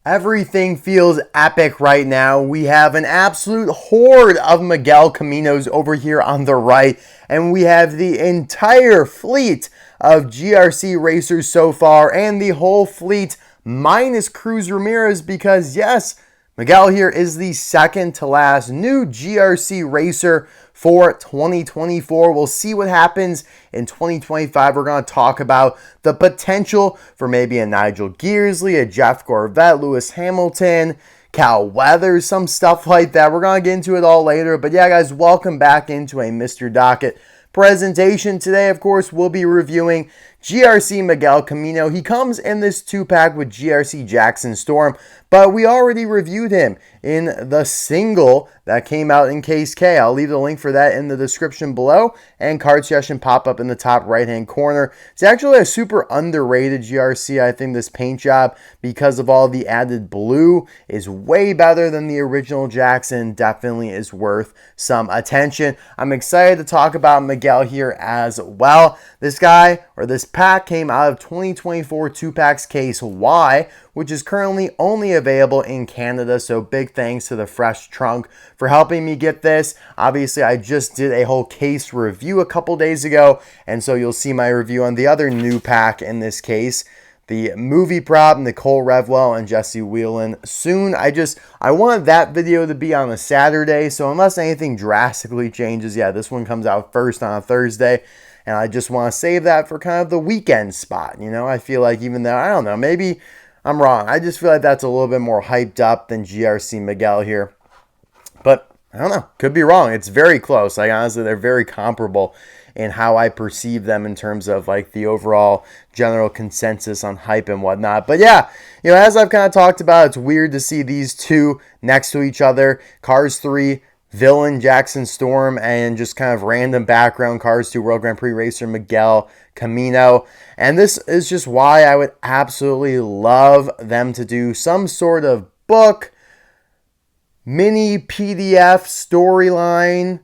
Everything feels epic right now. We have an absolute horde of Miguel Caminos over here on the right, and we have the entire fleet of GRC racers so far, and the whole fleet minus Cruz Ramirez, because yes, Miguel here is the second to last new GRC racer for 2024. We'll see what happens in 2025. We're going to talk about the potential for maybe a Nigel Gearsley, a Jeff Gorvette, Lewis Hamilton, Cal Weathers, some stuff like that. We're going to get into it all later. But yeah, guys, welcome back into a Mr. Docket presentation. Today, of course, we'll be reviewing GRC Miguel Camino. He comes in this 2-pack with GRC Jackson Storm, but we already reviewed him in the single that came out in Case K. I'll leave the link for that in the description below, and card suggestion pop up in the top right hand corner. It's actually a super underrated GRC. I think this paint job, because of all the added blue, is way better than the original Jackson. Definitely is worth some attention. I'm excited to talk about Miguel here as well. This guy, or this pack, came out of 2024 2-packs Case Y, which is currently only available in Canada, so big thanks to the Fresh Trunk for helping me get this. Obviously, I just did a whole case review a couple days ago, and so you'll see my review on the other new pack in this case, the movie prop, Nicole Revwell and Jesse Whelan, soon. I wanted that video to be on a Saturday, so unless anything drastically changes, yeah, this one comes out first on a Thursday. And I just want to save that for kind of the weekend spot. You know, I feel like even though, I don't know, maybe I'm wrong. I just feel like that's a little bit more hyped up than GRC Miguel here. But I don't know. Could be wrong. It's very close. Like, honestly, they're very comparable in how I perceive them in terms of like the overall general consensus on hype and whatnot. But yeah, you know, as I've kind of talked about, it's weird to see these two next to each other. Cars 3, Villain Jackson Storm, and just kind of random background Cars 2 World Grand Prix racer Miguel Camino. And this is just why I would absolutely love them to do some sort of book, mini PDF storyline.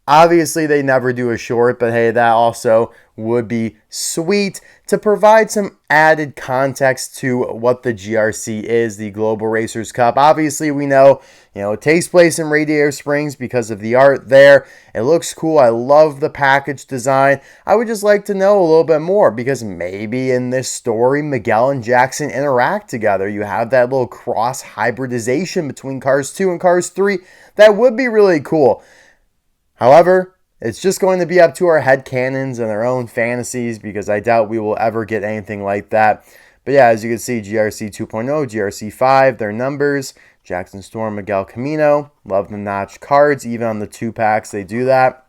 Obviously, they never do a short, but hey, that also would be sweet to provide some added context to what the GRC is, the Global Racers Cup. Obviously, we know, it takes place in Radiator Springs because of the art there. It looks cool. I love the package design. I would just like to know a little bit more, because maybe in this story, Miguel and Jackson interact together. You have that little cross hybridization between Cars 2 and Cars 3. That would be really cool. However, it's just going to be up to our headcanons and our own fantasies, because I doubt we will ever get anything like that. But yeah, as you can see, GRC 2.0, GRC 5, their numbers, Jackson Storm, Miguel Camino. Love the notch cards, even on the 2-packs, they do that.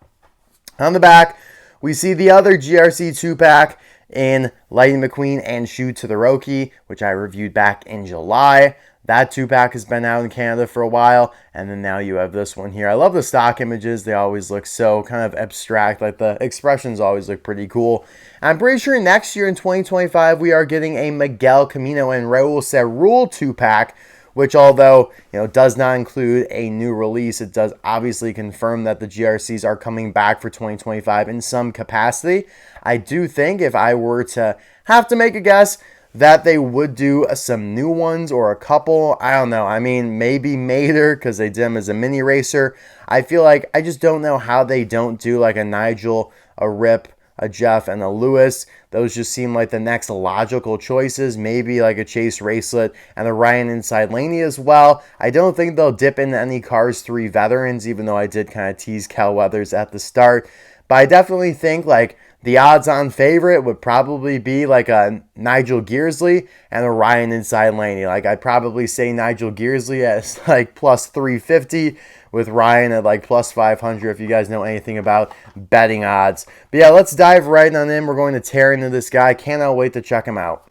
On the back, we see the other GRC 2-pack in Lightning McQueen and Shu Todoroki, which I reviewed back in July. That 2-pack has been out in Canada for a while, and then now you have this one here. I love the stock images. They always look so kind of abstract. Like, the expressions always look pretty cool. I'm pretty sure next year in 2025, we are getting a Miguel Camino and Raul Cerul 2-pack, which, although, does not include a new release, it does obviously confirm that the GRCs are coming back for 2025 in some capacity. I do think, if I were to have to make a guess, that they would do some new ones, or a couple. I don't know. I mean, maybe Mater, because they did him as a mini racer. I feel like I just don't know how they don't do like a Nigel, a Rip, a Jeff, and a Lewis. Those just seem like the next logical choices. Maybe like a Chase Racelet and a Ryan Inside Laney as well. I don't think they'll dip into any Cars 3 veterans, even though I did kind of tease Cal Weathers at the start. But I definitely think like the odds-on favorite would probably be like a Nigel Gearsley and a Ryan Inside Laney. Like, I'd probably say Nigel Gearsley as like plus 350, with Ryan at like plus 500, if you guys know anything about betting odds. But yeah, let's dive right on in. We're going to tear into this guy. Cannot wait to check him out.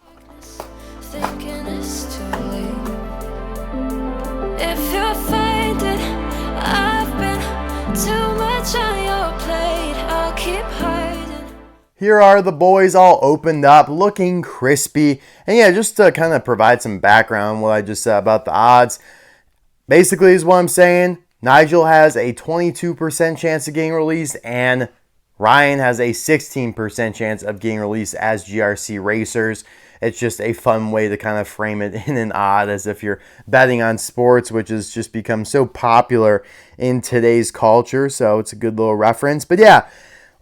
Thinking it's too late. If you find it, I've been too much on your plate. I'll keep hiding. Here are the boys all opened up, looking crispy. And yeah, just to kind of provide some background, what I just said about the odds, basically is what I'm saying. Nigel has a 22% chance of getting released, and Ryan has a 16% chance of getting released as GRC racers. it's just a fun way to kind of frame it in an odd, as if you're betting on sports, which has just become so popular in today's culture. So it's a good little reference. But yeah,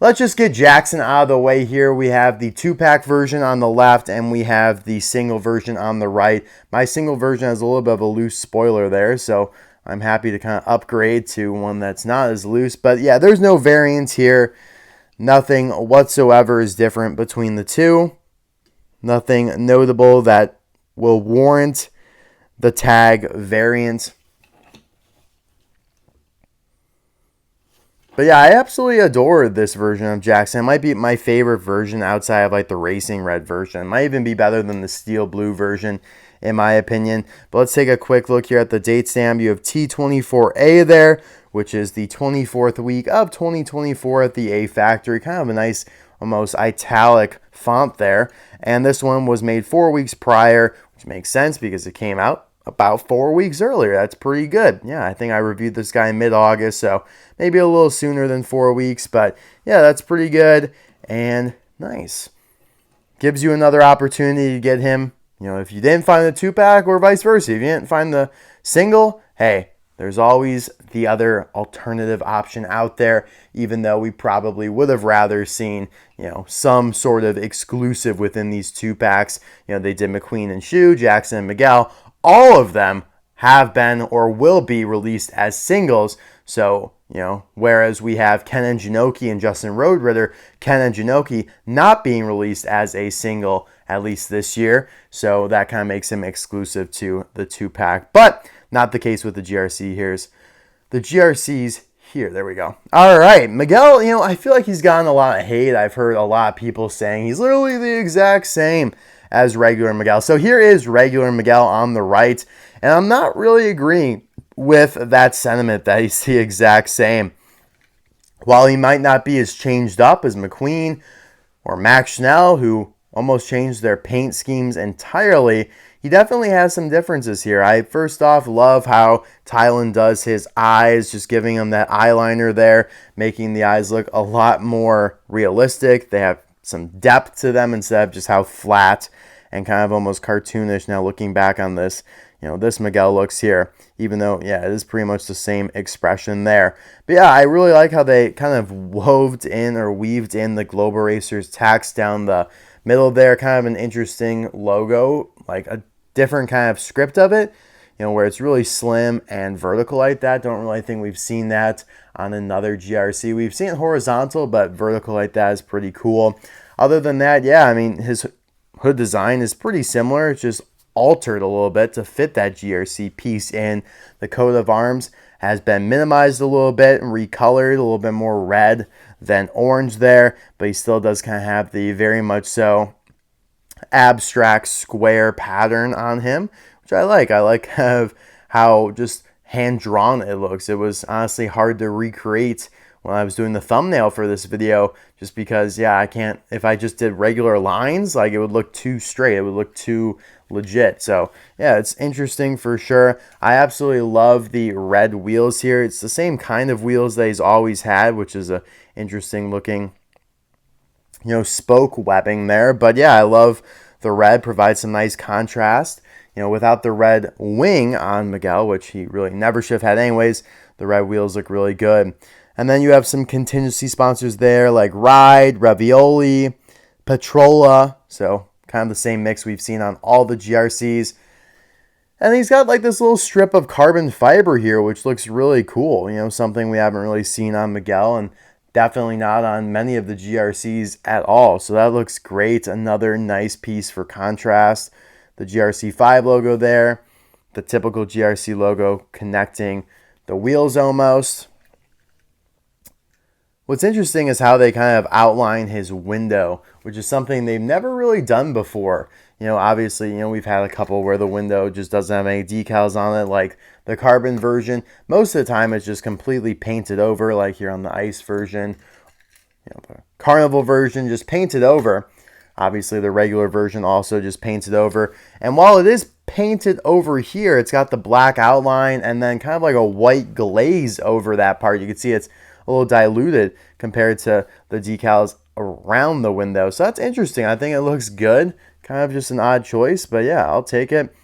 let's just get Jackson out of the way here. We have the 2-pack version on the left, and we have the single version on the right. My single version has a little bit of a loose spoiler there, so I'm happy to kind of upgrade to one that's not as loose. But yeah, there's no variance here. Nothing whatsoever is different between the two. Nothing notable that will warrant the tag variant. But yeah, I absolutely adore this version of Jackson. It might be my favorite version outside of like the racing red version. It might even be better than the steel blue version, in my opinion. But let's take a quick look here at the date stamp. You have T24A there, which is the 24th week of 2024 at the A factory. Kind of a nice, almost italic font there. And this one was made 4 weeks prior, which makes sense because it came out about 4 weeks earlier. That's pretty good. Yeah, I think I reviewed this guy mid-August, so maybe a little sooner than 4 weeks. But yeah, that's pretty good and nice. Gives you another opportunity to get him. You know, if you didn't find the 2-pack or vice versa, if you didn't find the single, hey, there's always the other alternative option out there, even though we probably would have rather seen, you know, some sort of exclusive within these 2-packs. You know, they did McQueen and Shu, Jackson and Miguel. All of them have been or will be released as singles. So, you know, whereas we have Ken and Jinoki and Justin Roadritter, Ken and Jinoki not being released as a single, at least this year. So that kind of makes him exclusive to the 2-pack. But not the case with the GRC. Here's the GRCs here. There we go. All right. Miguel, you know, I feel like he's gotten a lot of hate. I've heard a lot of people saying he's literally the exact same as regular Miguel. So here is regular Miguel on the right. And I'm not really agreeing with that sentiment that he's the exact same. While he might not be as changed up as McQueen or Max Schnell, who almost changed their paint schemes entirely, he definitely has some differences here. I first off love how Tylan does his eyes, just giving him that eyeliner there, making the eyes look a lot more realistic. They have some depth to them instead of just how flat and kind of almost cartoonish. Now looking back on this, you know, this Miguel looks here, even though, yeah, it is pretty much the same expression there. But yeah, I really like how they kind of weaved in the Global Racers tax down the middle there. Kind of an interesting logo, like a different kind of script of it, you know, where it's really slim and vertical like that. Don't really think we've seen that on another GRC. We've seen it horizontal, but vertical like that is pretty cool. Other than that, yeah, I mean, his hood design is pretty similar. It's just altered a little bit to fit that GRC piece in. The coat of arms has been minimized a little bit and recolored, a little bit more red than orange there, but he still does kind of have the very much so abstract square pattern on him, which I like. I like how just hand-drawn it looks. It was honestly hard to recreate when I was doing the thumbnail for this video, just because, yeah, I can't, if I just did regular lines, like it would look too straight. It would look too legit. So yeah, it's interesting for sure. I absolutely love the red wheels here. It's the same kind of wheels that he's always had, which is a interesting looking, you know, spoke webbing there. But yeah, I love the red, provides some nice contrast. You know, without the red wing on Miguel, which he really never should have had anyways, the red wheels look really good. And then you have some contingency sponsors there like Ride, Ravioli, Petrola. So kind of the same mix we've seen on all the GRCs. And he's got like this little strip of carbon fiber here, which looks really cool. You know, something we haven't really seen on Miguel and definitely not on many of the GRCs at all. So that looks great. Another nice piece for contrast. The GRC 5 logo there. The typical GRC logo connecting the wheels almost. What's interesting is how they kind of outline his window, which is something they've never really done before. You know, obviously, you know, we've had a couple where the window just doesn't have any decals on it, like the carbon version. Most of the time, it's just completely painted over, like here on the ice version. You know, the carnival version just painted over. Obviously, the regular version also just painted over. And while it is painted over here, it's got the black outline and then kind of like a white glaze over that part. You can see it's a little diluted compared to the decals around the window. So that's interesting. I think it looks good. Kind of just an odd choice, but yeah, I'll take it.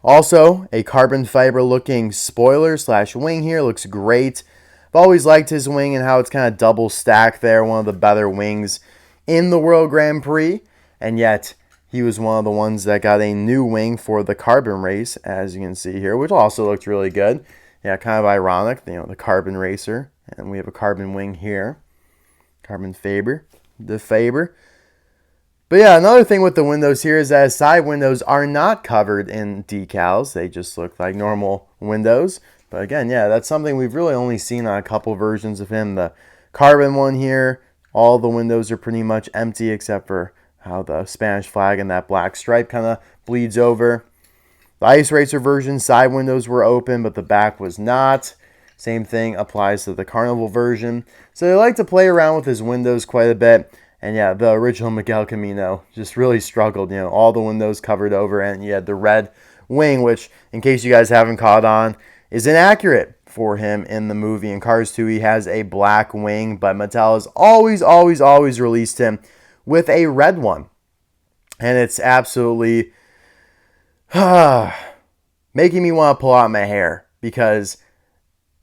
Also, a carbon fiber looking spoiler / wing here. Looks great. I've always liked his wing and how it's kind of double stacked there. One of the better wings in the World Grand Prix. And yet, he was one of the ones that got a new wing for the carbon race, as you can see here, which also looked really good. Yeah, kind of ironic, the carbon racer. And we have a carbon wing here. Carbon Faber. The Faber. But yeah, another thing with the windows here is that his side windows are not covered in decals. They just look like normal windows. But again, yeah, that's something we've really only seen on a couple versions of him. The carbon one here, all the windows are pretty much empty except for how the Spanish flag and that black stripe kind of bleeds over. The Ice Racer version, side windows were open, but the back was not. Same thing applies to the Carnival version. So they like to play around with his windows quite a bit. And yeah, the original Miguel Camino just really struggled. All the windows covered over, and you had the red wing, which, in case you guys haven't caught on, is inaccurate for him in the movie. In Cars 2, he has a black wing, but Mattel has always released him with a red one. And it's absolutely making me want to pull out my hair, because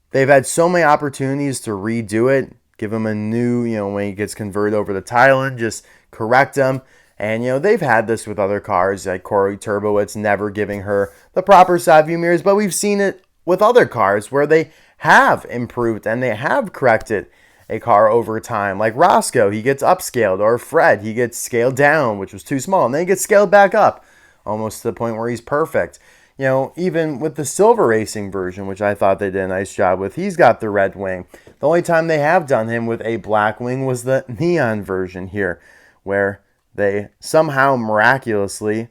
they've had so many opportunities to redo it. Give him a new, when he gets converted over to Thailand, just correct him. And, they've had this with other cars, like Corey Turbowitz never giving her the proper side view mirrors. But we've seen it with other cars where they have improved and they have corrected a car over time. Like Roscoe, he gets upscaled. Or Fred, he gets scaled down, which was too small. And then he gets scaled back up, almost to the point where he's perfect. Even with the Silver Racing version, which I thought they did a nice job with, he's got the red wing. The only time they have done him with a black wing was the Neon version here, where they somehow miraculously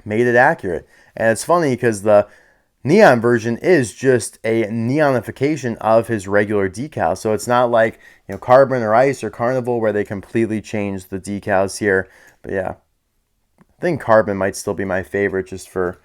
made it accurate. And it's funny because the Neon version is just a neonification of his regular decal. So it's not like, Carbon or Ice or Carnival where they completely changed the decals here. But yeah, I think Carbon might still be my favorite just for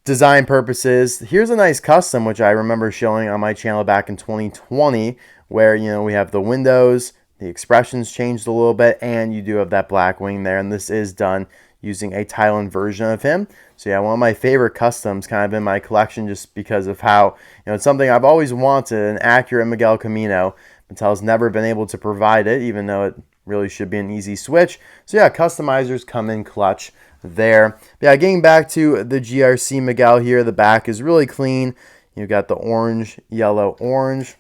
design purposes. Here's a nice custom, which I remember showing on my channel back in 2020, where, we have the windows, the expressions changed a little bit, and you do have that black wing there. And this is done using a Thailand version of him. So yeah, one of my favorite customs kind of in my collection, just because of how, it's something I've always wanted, an accurate Miguel Camino. Mattel's never been able to provide it, even though it really should be an easy switch. So yeah, customizers come in clutch there. But yeah, getting back to the GRC Miguel here, the back is really clean. You've got the orange, yellow, orange.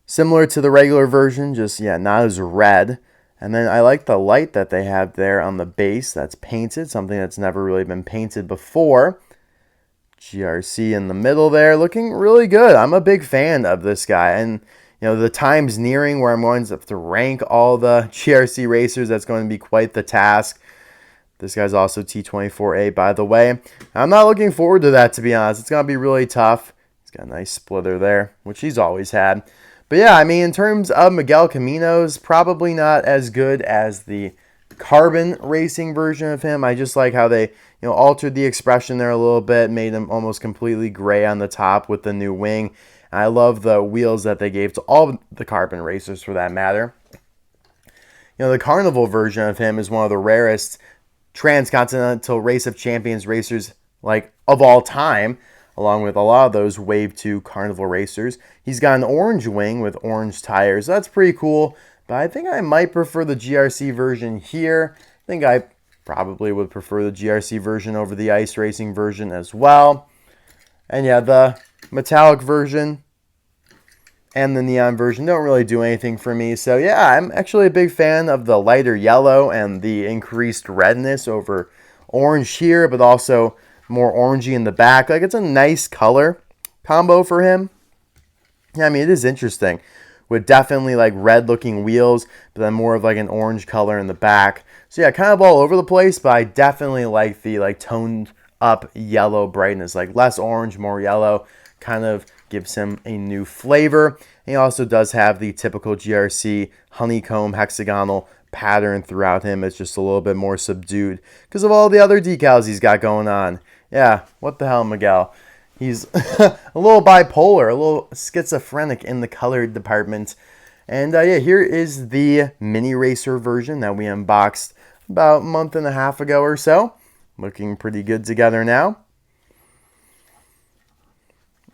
Similar to the regular version, just, yeah, not as red. And then I like the light that they have there on the base that's painted, something that's never really been painted before. GRC in the middle there, looking really good. I'm a big fan of this guy. And, the time's nearing where I'm going to have to rank all the GRC racers. That's going to be quite the task. This guy's also T24A, by the way. I'm not looking forward to that, to be honest. It's going to be really tough. He's got a nice splitter there, which he's always had. But yeah, I mean, in terms of Miguel Caminos, probably not as good as the carbon racing version of him. I just like how they, altered the expression there a little bit, made him almost completely gray on the top with the new wing. And I love the wheels that they gave to all the carbon racers, for that matter. The Carnival version of him is one of the rarest transcontinental Race of Champions racers, of all time, along with a lot of those Wave 2 Carnival racers. He's got an orange wing with orange tires. That's pretty cool, but I think I might prefer the GRC version here. I think I probably would prefer the GRC version over the Ice Racing version as well. And yeah, the metallic version and the neon version don't really do anything for me. So yeah, I'm actually a big fan of the lighter yellow and the increased redness over orange here, but also more orangey in the back. It's a nice color combo for him. Yeah, I mean, it is interesting with definitely red looking wheels, but then more of an orange color in the back. So yeah, kind of all over the place, but I definitely like the toned up yellow brightness, less orange, more yellow, kind of gives him a new flavor. And he also does have the typical GRC honeycomb hexagonal pattern throughout him. It's just a little bit more subdued because of all the other decals he's got going on. Yeah, what the hell, Miguel? He's a little bipolar, a little schizophrenic in the color department. And yeah, here is the mini racer version that we unboxed about a month and a half ago or so. Looking pretty good together now.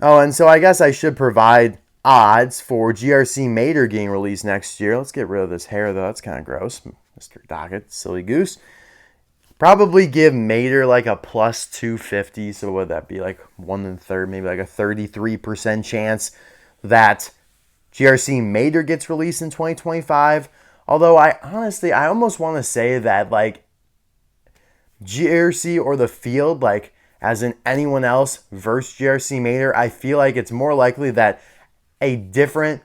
Oh, and so I guess I should provide odds for GRC Mater getting released next year. Let's get rid of this hair, though. That's kind of gross. Mr. Docketer, silly goose. Probably give Mater like a plus 250. So what would that be? Like 1 1/3, maybe like a 33% chance that GRC Mater gets released in 2025. Although I almost want to say that like GRC or the field, like as in anyone else versus GRC Mater, I feel like it's more likely that a different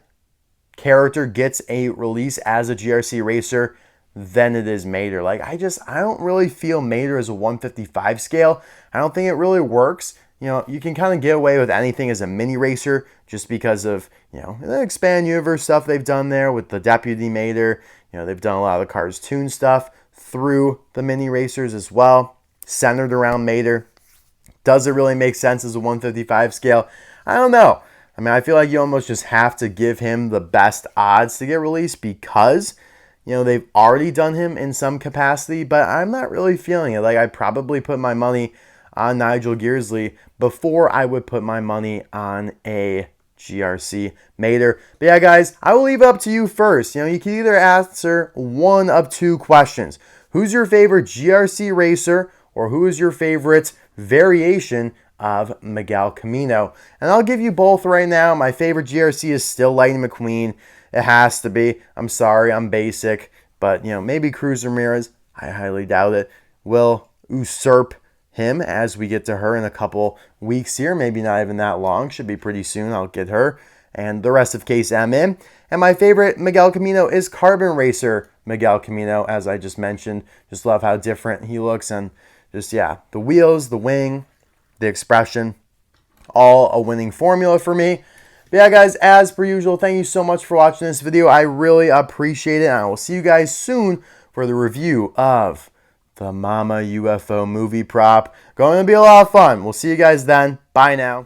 character gets a release as a GRC racer than it is Mater. Like I don't really feel Mater as a 155 scale. I don't think it really works. You know, you can kind of get away with anything as a mini racer just because of, you know, the Expand Universe stuff they've done there with the Deputy Mater. You know, they've done a lot of the Cars Toon stuff through the mini racers as well, centered around Mater. Does it really make sense as a 155 scale? I don't know. I mean, I feel like you almost just have to give him the best odds to get released because, you know, they've already done him in some capacity, but I'm not really feeling it. Like, I'd probably put my money on Nigel Gearsley before I would put my money on a GRC Mater. But yeah, guys, I will leave it up to you first. You know, you can either answer one of two questions. Who's your favorite GRC racer, or who is your favorite variation of Miguel Camino? And I'll give you both right now. My favorite GRC is still Lightning McQueen. It has to be. I'm sorry, I'm basic. But, you know, maybe Cruz Ramirez, I highly doubt it, will usurp him as we get to her in a couple weeks here. Maybe not even that long. Should be pretty soon. I'll get her and the rest of Case M in. And my favorite Miguel Camino is Carbon Racer Miguel Camino, as I just mentioned. Just love how different he looks, and just, yeah, the wheels, the wing, the expression, all a winning formula for me. But yeah, guys, as per usual, thank you so much for watching this video. I really appreciate it, and I will see you guys soon for the review of the Mama UFO movie prop. Going to be a lot of fun. We'll see you guys then. Bye now.